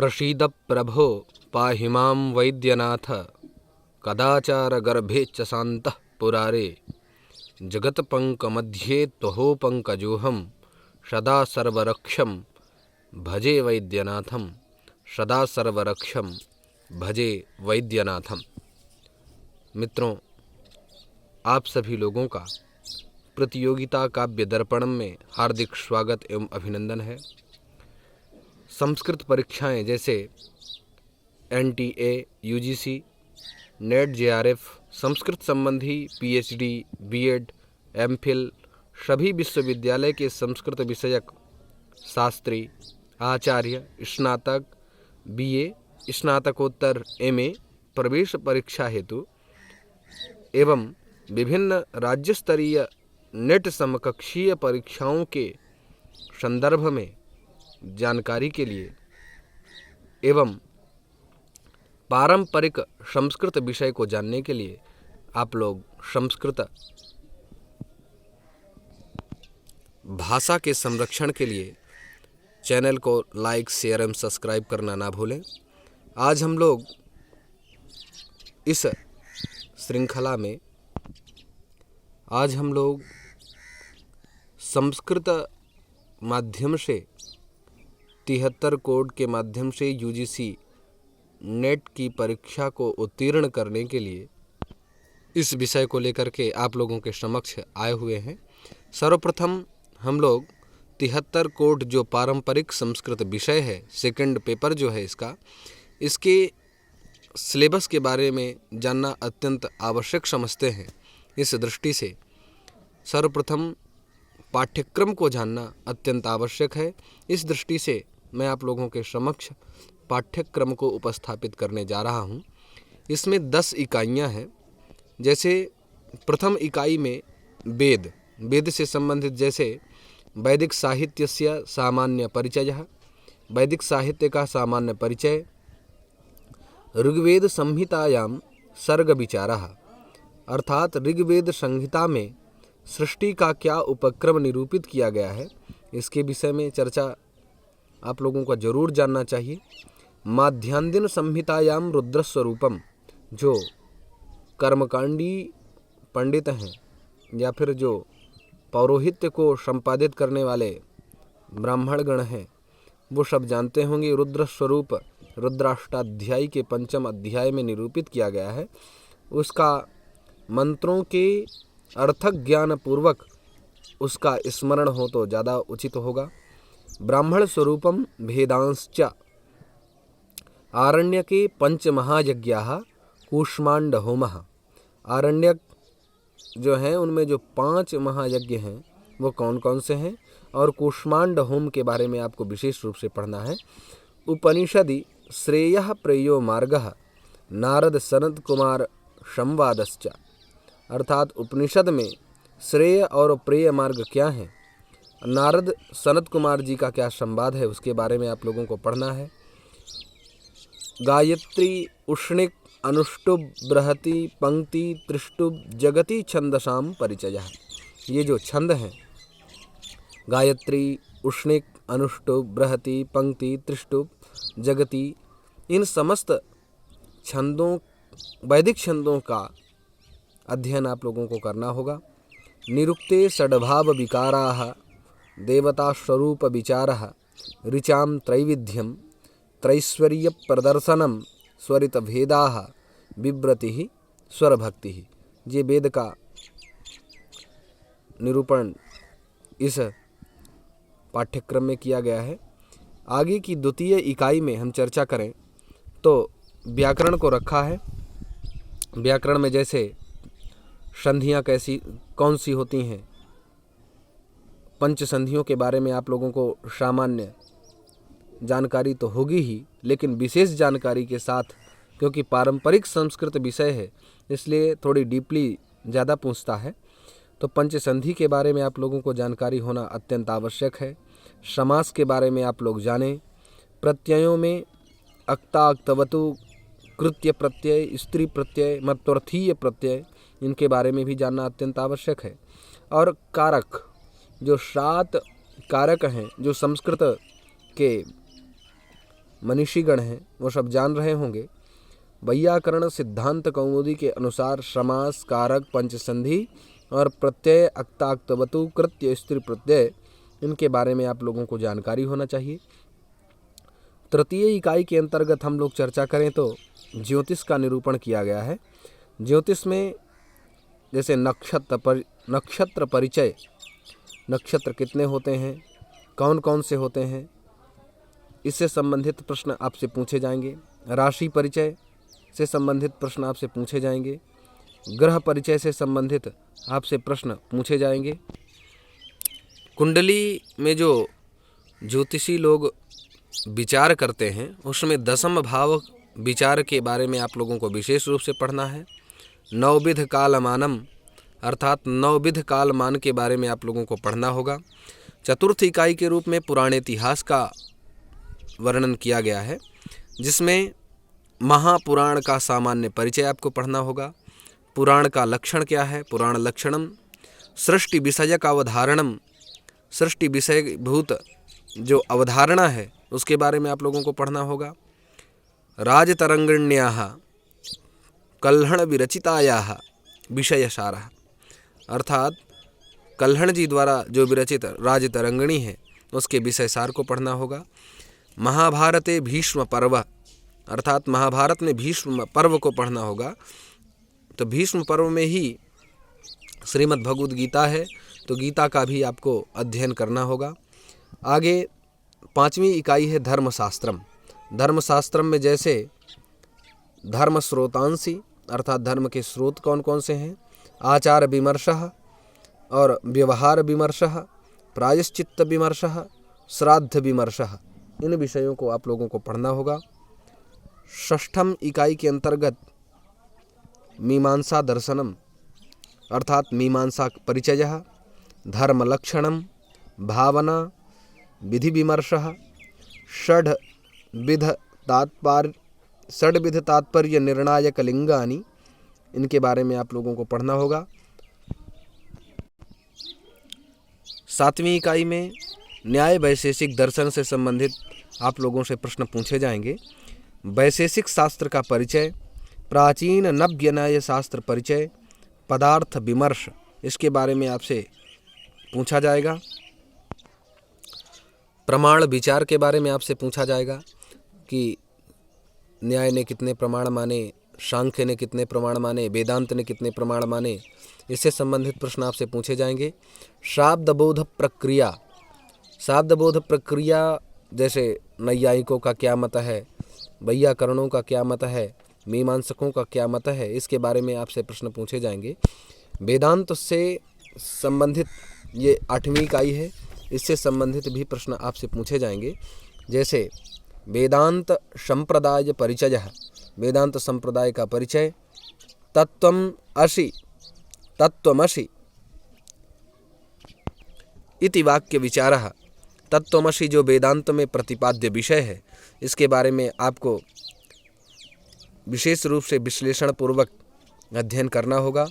प्रसीद प्रभो पाहि मां वैद्यनाथ कदाचारगर्भे च शान्तः पुरारे जगत्पङ्कमध्ये त्वहो पङ्कजोऽहं सदा सर्वरक्षं भजे वैद्यनाथम सदा सर्वरक्षम भजे वैद्यनाथम। मित्रों, आप सभी लोगों का प्रतियोगिता काव्य दर्पण में हार्दिक स्वागत एवं अभिनंदन है। संस्कृत परीक्षाएं जैसे NTA, UGC, net, JRF, Sanskrit संबंधी PhD, B.Ed, MPhil सभी विश्वविद्यालय के संस्कृत विषयक शास्त्री, आचार्य, स्नातक, BA, स्नातकोत्तर MA प्रवेश परीक्षा हेतु एवं विभिन्न राज्य स्तरीय नेट समकक्षीय परीक्षाओं के संदर्भ में जानकारी के लिए एवं पारंपरिक संस्कृत विषय को जानने के लिए आप लोग संस्कृत भाषा के संरक्षण के लिए चैनल को लाइक, शेयर एवं सब्सक्राइब करना ना भूलें। आज हम लोग इस श्रृंखला में संस्कृत माध्यम से 73 कोड के माध्यम से UGC नेट की परीक्षा को उत्तीर्ण करने के लिए इस विषय को लेकर के आप लोगों के समक्ष आए हुए हैं। सर्वप्रथम हम लोग 73 कोड जो पारंपरिक संस्कृत विषय है, सेकंड पेपर जो है इसके सिलेबस के बारे में जानना अत्यंत आवश्यक समझते हैं। इस दृष्टि से सर्वप्रथम पाठ्यक्रम को जानना अत्यंत आवश्यक है। इस दृष्टि से मैं आप लोगों के समक्ष पाठ्यक्रम को उपस्थापित करने जा रहा हूं। इसमें 10 इकाइयां हैं। जैसे प्रथम इकाई में वेद से संबंधित जैसे वैदिक साहित्यस्य सामान्य परिचयः, वैदिक साहित्य का सामान्य परिचय, ऋग्वेद संहितायां सर्ग विचारः अर्थात ऋग्वेद संहिता में सृष्टि का क्या उपक्रम निरूपित किया गया है, इसके विषय में चर्चा आप लोगों को जरूर जानना चाहिए। माध्यान्दिन संहितायां रुद्रस्वरूपम, जो कर्मकांडी पंडित हैं या फिर जो पौरोहित्य को संपादित करने वाले ब्राह्मणगण हैं, वो सब जानते होंगे रुद्र स्वरूप रुद्राष्टाध्यायी के 5वें अध्याय में निरूपित किया गया है। उसका मंत्रों के अर्थक ज्ञान पूर्वक उसका स्मरण हो तो ज़्यादा उचित होगा। ब्राह्मण स्वरूपम भेदांश्च आरण्यके पंचमहायज्ञाः कूष्मांड होमः। आरण्यक जो हैं उनमें जो 5 महायज्ञ हैं वो कौन कौन से हैं, और कूष्मांड होम के बारे में आपको विशेष रूप से पढ़ना है। उपनिषदि श्रेयः प्रेयो मार्गः नारद सनत कुमार संवादश्च, अर्थात उपनिषद में श्रेय और प्रेय मार्ग क्या है, नारद सनत कुमार जी का क्या संवाद है, उसके बारे में आप लोगों को पढ़ना है। गायत्री उष्णिक अनुष्टुप बृहति पंक्ति त्रिष्टुप जगति छंदसाम परिचयः। ये जो छंद हैं गायत्री, उष्णिक, अनुष्टुप, बृहति, पंक्ति, त्रिष्टुप, जगति, इन समस्त छंदों, वैदिक छंदों का अध्ययन आप लोगों को करना होगा। निरुक्ते षड्भाव विकाराः देवता स्वरूप विचारः ऋचां त्रैविध्यम त्रैश्वर्य प्रदर्शनम स्वरित भेदाः विव्रति स्वरभक्ति। ये वेद का निरूपण इस पाठ्यक्रम में किया गया है। आगे की द्वितीय इकाई में हम चर्चा करें तो व्याकरण को रखा है। व्याकरण में जैसे संधियाँ कौन सी होती हैं, पंच संधियों के बारे में आप लोगों को सामान्य जानकारी तो होगी ही, लेकिन विशेष जानकारी के साथ, क्योंकि पारंपरिक संस्कृत विषय है इसलिए थोड़ी डीपली ज़्यादा पूछता है, तो पंच संधि के बारे में आप लोगों को जानकारी होना अत्यंत आवश्यक है। समास के बारे में आप लोग जानें। प्रत्ययों में अक्ता, अक्तवतु, कृत्य प्रत्यय, स्त्री प्रत्यय, मत्वर्थीय प्रत्यय, इनके बारे में भी जानना अत्यंत आवश्यक है। और कारक, जो 7 कारक हैं जो संस्कृत के मनीषीगण हैं वो सब जान रहे होंगे। वैयाकरण सिद्धांत कौमुदी के अनुसार समास, कारक, पंचसंधि और प्रत्यय, अक्ताक्तवतु, कृत्य, स्त्री प्रत्यय, इनके बारे में आप लोगों को जानकारी होना चाहिए। तृतीय इकाई के अंतर्गत हम लोग चर्चा करें तो ज्योतिष का निरूपण किया गया है। ज्योतिष में जैसे नक्षत्र परिचय, नक्षत्र कितने होते हैं, कौन कौन से होते हैं, इससे संबंधित प्रश्न आपसे पूछे जाएंगे। राशि परिचय से संबंधित प्रश्न आपसे पूछे जाएंगे। ग्रह परिचय से संबंधित आपसे प्रश्न पूछे जाएंगे। कुंडली में जो ज्योतिषी लोग विचार करते हैं उसमें दशम भाव विचार के बारे में आप लोगों को विशेष रूप से पढ़ना है। नवविध कालमानम अर्थात नवविध कालमान के बारे में आप लोगों को पढ़ना होगा। चतुर्थ इकाई के रूप में पुराण इतिहास का वर्णन किया गया है, जिसमें महापुराण का सामान्य परिचय आपको पढ़ना होगा। पुराण का लक्षण क्या है, पुराण लक्षणम, सृष्टि विषयक अवधारणम, सृष्टि विषयभूत जो अवधारणा है उसके बारे में आप लोगों को पढ़ना होगा। राजतरंगिण्याः कल्हण विरचितायाः विषयसारः अर्थात कल्हण जी द्वारा जो विरचित राजतरंगिणी है उसके विषय सार को पढ़ना होगा। महाभारते भीष्म पर्व अर्थात महाभारत में भीष्म पर्व को पढ़ना होगा। तो भीष्म पर्व में ही श्रीमद् भगवद गीता है, तो गीता का भी आपको अध्ययन करना होगा। आगे पांचवी इकाई है धर्मशास्त्रम। धर्मशास्त्रम में जैसे धर्म स्रोतांशी अर्थात धर्म के स्रोत कौन कौन से हैं, आचार विमर्शः और व्यवहार विमर्शः, प्रायश्चित्त विमर्शः, श्राद्ध विमर्शः, इन विषयों को आप लोगों को पढ़ना होगा। षष्ठम इकाई के अंतर्गत मीमांसा दर्शनम अर्थात मीमांसा परिचयः, धर्म लक्षणम, भावना, विधि विमर्शः, षड्विध तात्पर्य निर्णायक लिंगानि, इनके बारे में आप लोगों को पढ़ना होगा। सातवीं इकाई में न्याय वैशेषिक दर्शन से संबंधित आप लोगों से प्रश्न पूछे जाएंगे। वैशेषिक शास्त्र का परिचय, प्राचीन नव्य न्याय शास्त्र परिचय, पदार्थ विमर्श, इसके बारे में आपसे पूछा जाएगा। प्रमाण विचार के बारे में आपसे पूछा जाएगा कि न्याय ने कितने प्रमाण माने, सांख्य ने कितने प्रमाण माने, वेदांत ने कितने प्रमाण माने, इससे संबंधित प्रश्न आपसे पूछे जाएंगे। शाब्दबोध प्रक्रिया, शाब्दबोध प्रक्रिया जैसे नैयायिकों का क्या मत है, वैयाकरणों का क्या मत है, मीमांसकों का क्या मत है, इसके बारे में आपसे प्रश्न पूछे जाएंगे। वेदांत से संबंधित ये आठवीं इकाई है, इससे संबंधित भी प्रश्न आपसे पूछे जाएंगे। जैसे वेदांत संप्रदाय परिचय, वेदांत संप्रदाय का परिचय, तत्वमसि इति वाक्य विचारः, तत्वमसि जो वेदांत में प्रतिपाद्य विषय है, इसके बारे में आपको विशेष रूप से विश्लेषण पूर्वक अध्ययन करना होगा।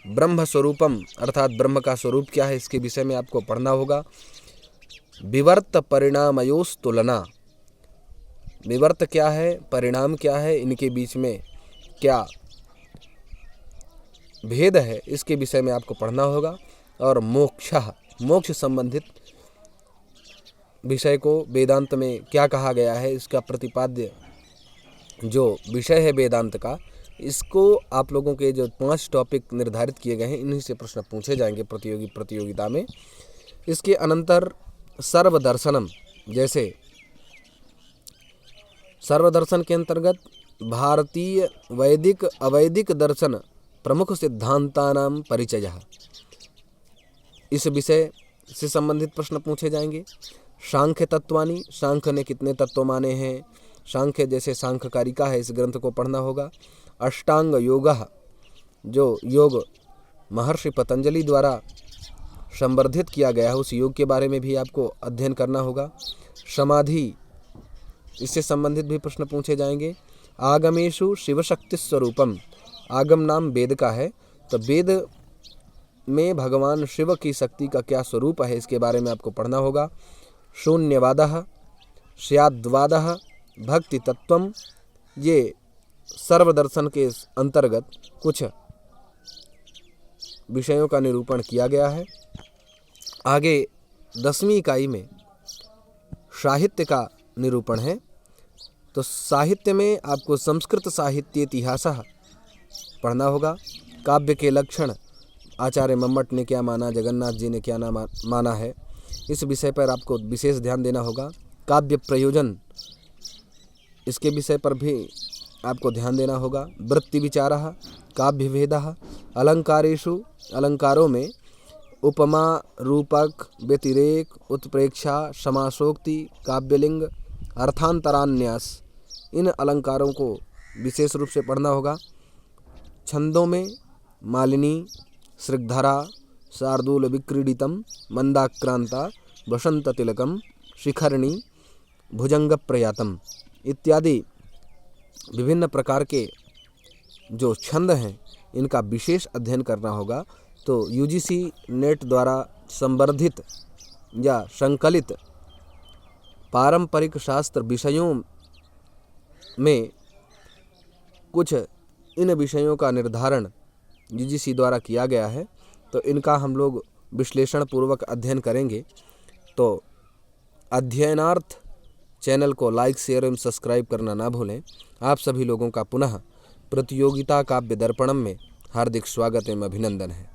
ब्रह्म स्वरूपम अर्थात ब्रह्म का स्वरूप क्या है, इसके विषय में आपको पढ़ना होगा। विवर्त परिणामयोस तुलना, विवर्त क्या है, परिणाम क्या है, इनके बीच में क्या भेद है, इसके विषय में आपको पढ़ना होगा। और मोक्ष संबंधित विषय को वेदांत में क्या कहा गया है, इसका प्रतिपाद्य जो विषय है वेदांत का, इसको आप लोगों के जो 5 टॉपिक निर्धारित किए गए हैं, इन्हीं से प्रश्न पूछे जाएंगे प्रतियोगिता में। इसके अनंतर सर्वदर्शनम, जैसे सर्वदर्शन के अंतर्गत भारतीय वैदिक अवैदिक दर्शन प्रमुख सिद्धांतानां परिचयः, इस विषय से संबंधित प्रश्न पूछे जाएंगे। सांख्य तत्वानि, सांख्य ने कितने तत्व माने हैं, सांख्य जैसे सांख्य कारिका है, इस ग्रंथ को पढ़ना होगा। अष्टांग योगः, जो योग महर्षि पतंजलि द्वारा संवर्धित किया गया है, उस योग के बारे में भी आपको अध्ययन करना होगा। समाधि, इससे संबंधित भी प्रश्न पूछे जाएंगे। आगमेषु शिवशक्ति स्वरूपम, आगम नाम वेद का है, तो वेद में भगवान शिव की शक्ति का क्या स्वरूप है, इसके बारे में आपको पढ़ना होगा। शून्यवादः, स्याद्वादः, भक्ति तत्वम, ये सर्वदर्शन के अंतर्गत कुछ विषयों का निरूपण किया गया है। आगे 10वीं इकाई में साहित्य का निरूपण है। तो साहित्य में आपको संस्कृत साहित्य इतिहास पढ़ना होगा। काव्य के लक्षण आचार्य मम्मट ने क्या माना, जगन्नाथ जी ने क्या माना है, इस विषय पर आपको विशेष ध्यान देना होगा। काव्य प्रयोजन, इसके विषय पर भी आपको ध्यान देना होगा। वृत्ति विचारः, काव्य भेदः, अलंकारेषु, अलंकारों में उपमा, रूपक, व्यतिरेक, उत्प्रेक्षा, समासोक्ति, काव्यलिंग, अर्थांतरान्यास, इन अलंकारों को विशेष रूप से पढ़ना होगा। छंदों में मालिनी, श्रृगधरा, शार्दूल विक्रीडितम, मंदाक्रांता, वसंत तिलकम, शिखरणी, भुजंग प्रयातम इत्यादि विभिन्न प्रकार के जो छंद हैं इनका विशेष अध्ययन करना होगा। तो यूजीसी नेट द्वारा संवर्धित या संकलित पारंपरिक शास्त्र विषयों में कुछ इन विषयों का निर्धारण यूजीसी द्वारा किया गया है। तो इनका हम लोग विश्लेषण पूर्वक अध्ययन करेंगे। तो अध्ययनार्थ चैनल को लाइक, शेयर एवं सब्सक्राइब करना ना भूलें। आप सभी लोगों का पुनः प्रतियोगिता काव्य दर्पणम में हार्दिक स्वागत एवं अभिनंदन है।